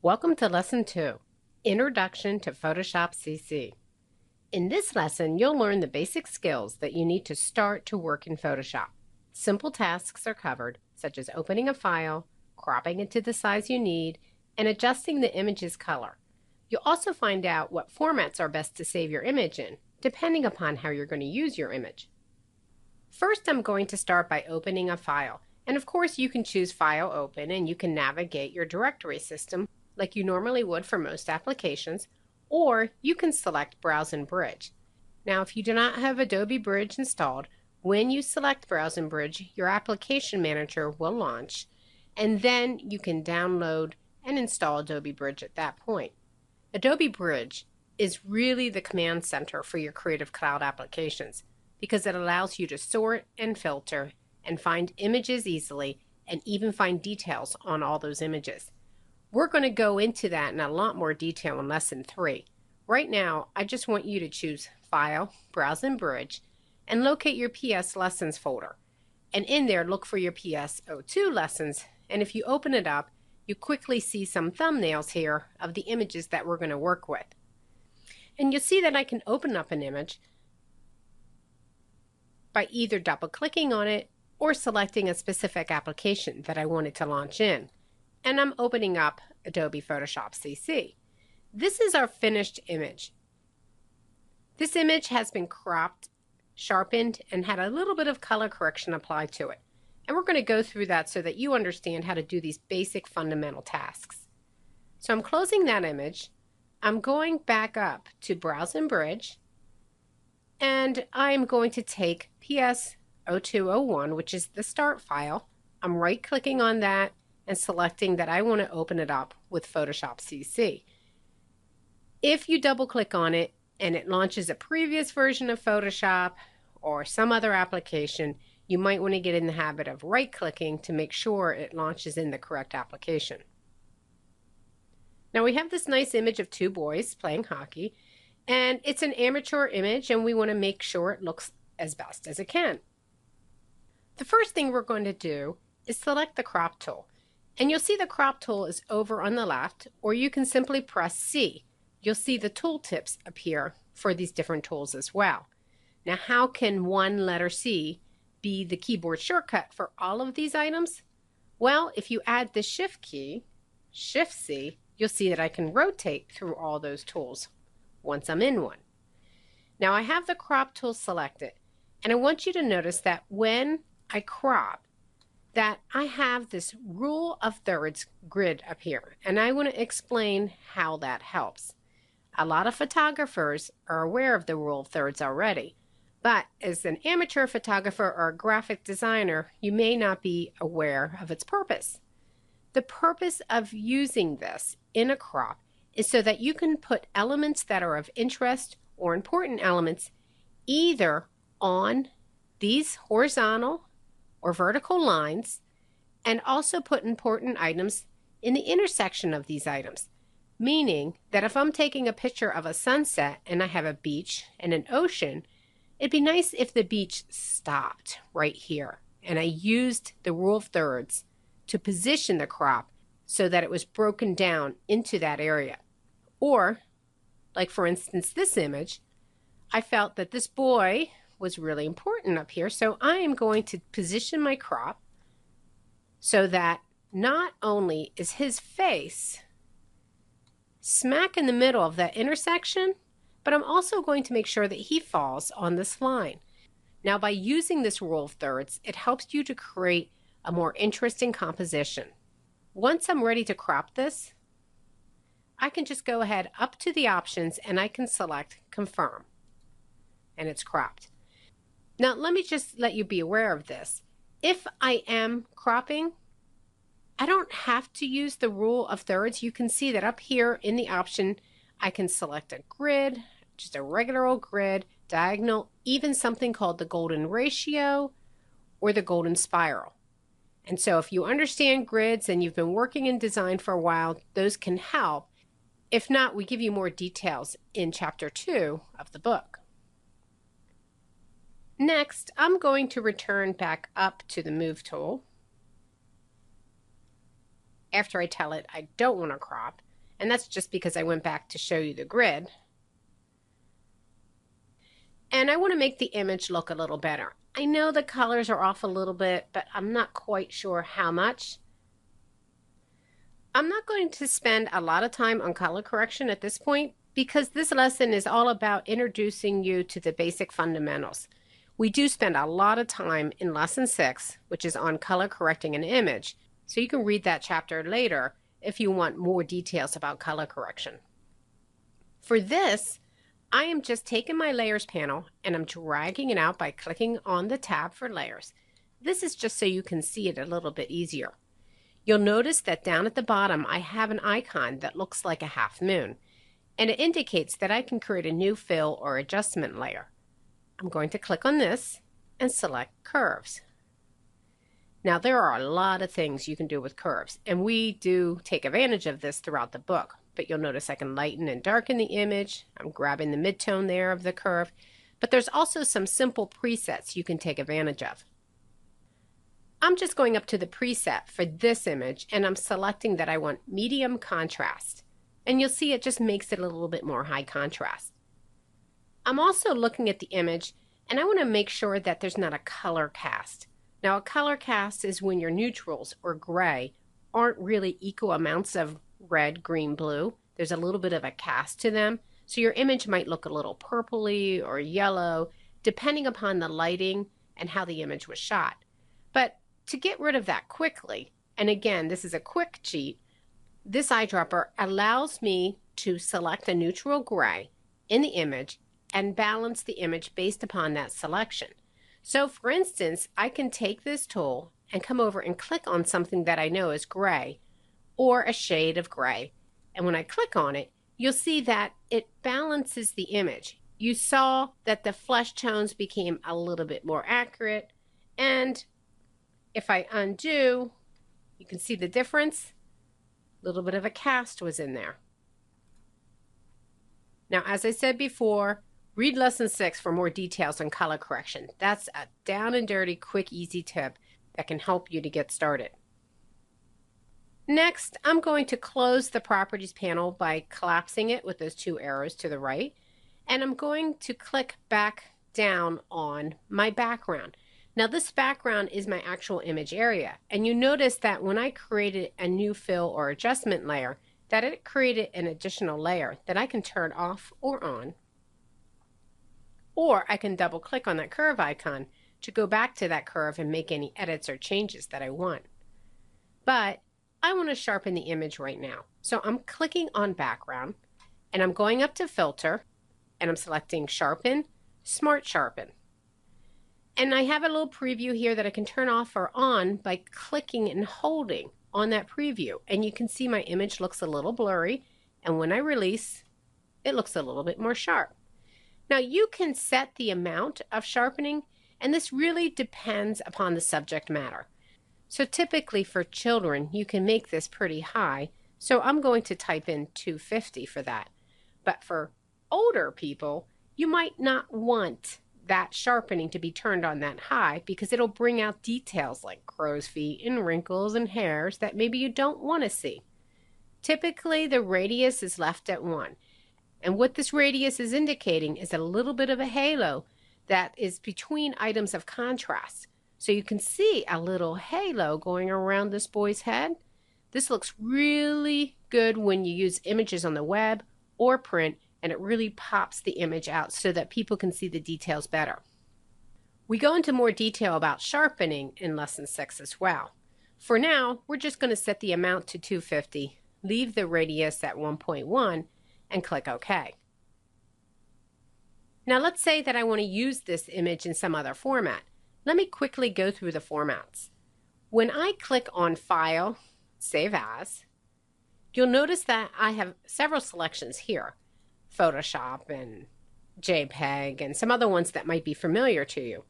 Welcome to Lesson 2, Introduction to Photoshop CC. In this lesson, you'll learn the basic skills that you need to start to work in Photoshop. Simple tasks are covered, such as opening a file, cropping it to the size you need, and adjusting the image's color. You'll also find out what formats are best to save your image in, depending upon how you're going to use your image. First, I'm going to start by opening a file. And of course, you can choose File Open and you can navigate your directory system like you normally would for most applications, or you can select Browse and Bridge. Now, if you do not have Adobe Bridge installed, when you select Browse and Bridge, your application manager will launch, and then you can download and install Adobe Bridge at that point. Adobe Bridge is really the command center for your Creative Cloud applications because it allows you to sort and filter and find images easily and even find details on all those images. We're going to go into that in a lot more detail in Lesson 3. Right now, I just want you to choose File, Browse and Bridge, and locate your PS Lessons folder. And in there, look for your PS02 lessons, and if you open it up, you quickly see some thumbnails here of the images that we're going to work with. And you'll see that I can open up an image by either double-clicking on it or selecting a specific application that I wanted to launch in. And I'm opening up Adobe Photoshop CC. This is our finished image. This image has been cropped, sharpened, and had a little bit of color correction applied to it. And we're going to go through that so that you understand how to do these basic fundamental tasks. So I'm closing that image. I'm going back up to Browse and Bridge, and I'm going to take PS0201, which is the start file. I'm right-clicking on that and selecting that I want to open it up with Photoshop CC. If you double-click on it and it launches a previous version of Photoshop or some other application, you might want to get in the habit of right-clicking to make sure it launches in the correct application. Now we have this nice image of two boys playing hockey, and it's an amateur image and we want to make sure it looks as best as it can. The first thing we're going to do is select the crop tool. And you'll see the crop tool is over on the left, or you can simply press C. You'll see the tooltips appear for these different tools as well. Now, how can one letter C be the keyboard shortcut for all of these items? Well, if you add the Shift key, Shift C, you'll see that I can rotate through all those tools once I'm in one. Now, I have the crop tool selected, and I want you to notice that when I crop, that I have this rule of thirds grid up here, and I want to explain how that helps. A lot of photographers are aware of the rule of thirds already, but as an amateur photographer or a graphic designer, you may not be aware of its purpose. The purpose of using this in a crop is so that you can put elements that are of interest or important elements either on these horizontal or vertical lines, and also put important items in the intersection of these items. Meaning that if I'm taking a picture of a sunset and I have a beach and an ocean, it'd be nice if the beach stopped right here. And I used the rule of thirds to position the crop so that it was broken down into that area. Or, like for instance this image, I felt that this boy was really important up here, so I am going to position my crop so that not only is his face smack in the middle of that intersection, but I'm also going to make sure that he falls on this line. Now, by using this rule of thirds, it helps you to create a more interesting composition. Once I'm ready to crop this, I can just go ahead up to the options and I can select Confirm, and it's cropped. Now, let me just let you be aware of this. If I am cropping, I don't have to use the rule of thirds. You can see that up here in the option, I can select a grid, just a regular old grid, diagonal, even something called the golden ratio or the golden spiral. And so if you understand grids and you've been working in design for a while, those can help. If not, we give you more details in Chapter 2 of the book. Next, I'm going to return back up to the Move tool after I tell it I don't want to crop. And that's just because I went back to show you the grid. And I want to make the image look a little better. I know the colors are off a little bit, but I'm not quite sure how much. I'm not going to spend a lot of time on color correction at this point because this lesson is all about introducing you to the basic fundamentals. We do spend a lot of time in lesson 6, which is on color correcting an image, so you can read that chapter later if you want more details about color correction. For this, I am just taking my layers panel and I'm dragging it out by clicking on the tab for layers. This is just so you can see it a little bit easier. You'll notice that down at the bottom I have an icon that looks like a half moon, and it indicates that I can create a new fill or adjustment layer. I'm going to click on this and select curves. Now there are a lot of things you can do with curves, and we do take advantage of this throughout the book, but you'll notice I can lighten and darken the image. I'm grabbing the midtone there of the curve, but there's also some simple presets you can take advantage of. I'm just going up to the preset for this image and I'm selecting that I want medium contrast, and you'll see it just makes it a little bit more high contrast. I'm also looking at the image and I want to make sure that there's not a color cast. Now a color cast is when your neutrals or gray aren't really equal amounts of red, green, blue. There's a little bit of a cast to them, so your image might look a little purpley or yellow depending upon the lighting and how the image was shot. But to get rid of that quickly, and again this is a quick cheat, this eyedropper allows me to select a neutral gray in the image and balance the image based upon that selection. So for instance, I can take this tool and come over and click on something that I know is gray or a shade of gray, and when I click on it, you'll see that it balances the image. You saw that the flesh tones became a little bit more accurate, and if I undo, you can see the difference. A little bit of a cast was in there. Now, as I said before, read lesson 6 for more details on color correction. That's a down and dirty, quick, easy tip that can help you to get started. Next, I'm going to close the properties panel by collapsing it with those 2 arrows to the right, and I'm going to click back down on my background. Now this background is my actual image area, and you notice that when I created a new fill or adjustment layer, that it created an additional layer that I can turn off or on, or I can double click on that curve icon to go back to that curve and make any edits or changes that I want. But I want to sharpen the image right now, so I'm clicking on background and I'm going up to filter and I'm selecting sharpen, smart sharpen. And I have a little preview here that I can turn off or on by clicking and holding on that preview. And you can see my image looks a little blurry, and when I release, it looks a little bit more sharp. Now you can set the amount of sharpening, and this really depends upon the subject matter. So typically for children, you can make this pretty high, so I'm going to type in 250 for that. But for older people, you might not want that sharpening to be turned on that high because it'll bring out details like crow's feet and wrinkles and hairs that maybe you don't want to see. Typically the radius is left at 1, and what this radius is indicating is a little bit of a halo that is between items of contrast. So you can see a little halo going around this boy's head. This looks really good when you use images on the web or print, and it really pops the image out so that people can see the details better. We go into more detail about sharpening in lesson 6 as well. For now, we're just going to set the amount to 250, leave the radius at 1.1, and click OK. Now let's say that I want to use this image in some other format. Let me quickly go through the formats. When I click on File, Save As, you'll notice that I have several selections here. Photoshop and JPEG and some other ones that might be familiar to you.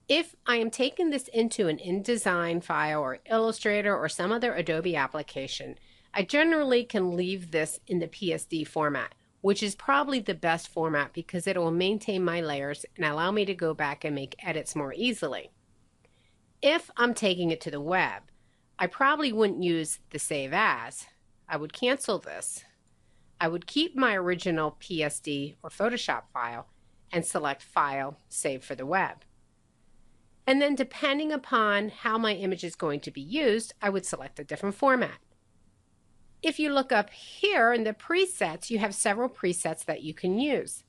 If I am taking this into an InDesign file or Illustrator or some other Adobe application, I generally can leave this in the PSD format, which is probably the best format because it will maintain my layers and allow me to go back and make edits more easily. If I'm taking it to the web, I probably wouldn't use the Save As. I would cancel this, I would keep my original PSD or Photoshop file and select File, Save for the Web. And then depending upon how my image is going to be used, I would select a different format. If you look up here in the presets, you have several presets that you can use.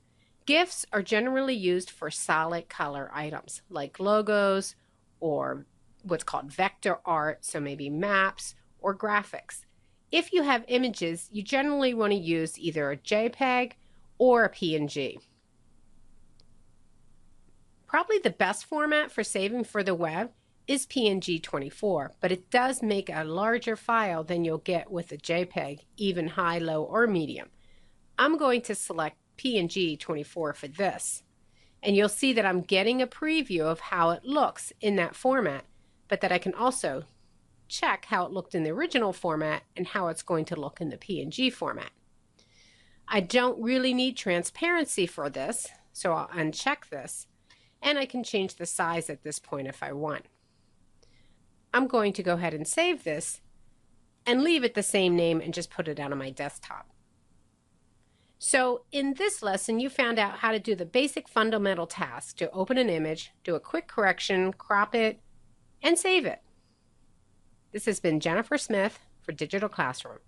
GIFs are generally used for solid color items like logos or what's called vector art, so maybe maps or graphics. If you have images, you generally want to use either a JPEG or a PNG. Probably the best format for saving for the web is PNG 24, but it does make a larger file than you'll get with a JPEG, even high, low, or medium. I'm going to select PNG 24 for this, and you'll see that I'm getting a preview of how it looks in that format, but that I can also check how it looked in the original format and how it's going to look in the PNG format. I don't really need transparency for this, so I'll uncheck this, and I can change the size at this point if I want. I'm going to go ahead and save this and leave it the same name and just put it out on my desktop. So in this lesson, you found out how to do the basic fundamental tasks to open an image, do a quick correction, crop it, and save it. This has been Jennifer Smith for Digital Classroom.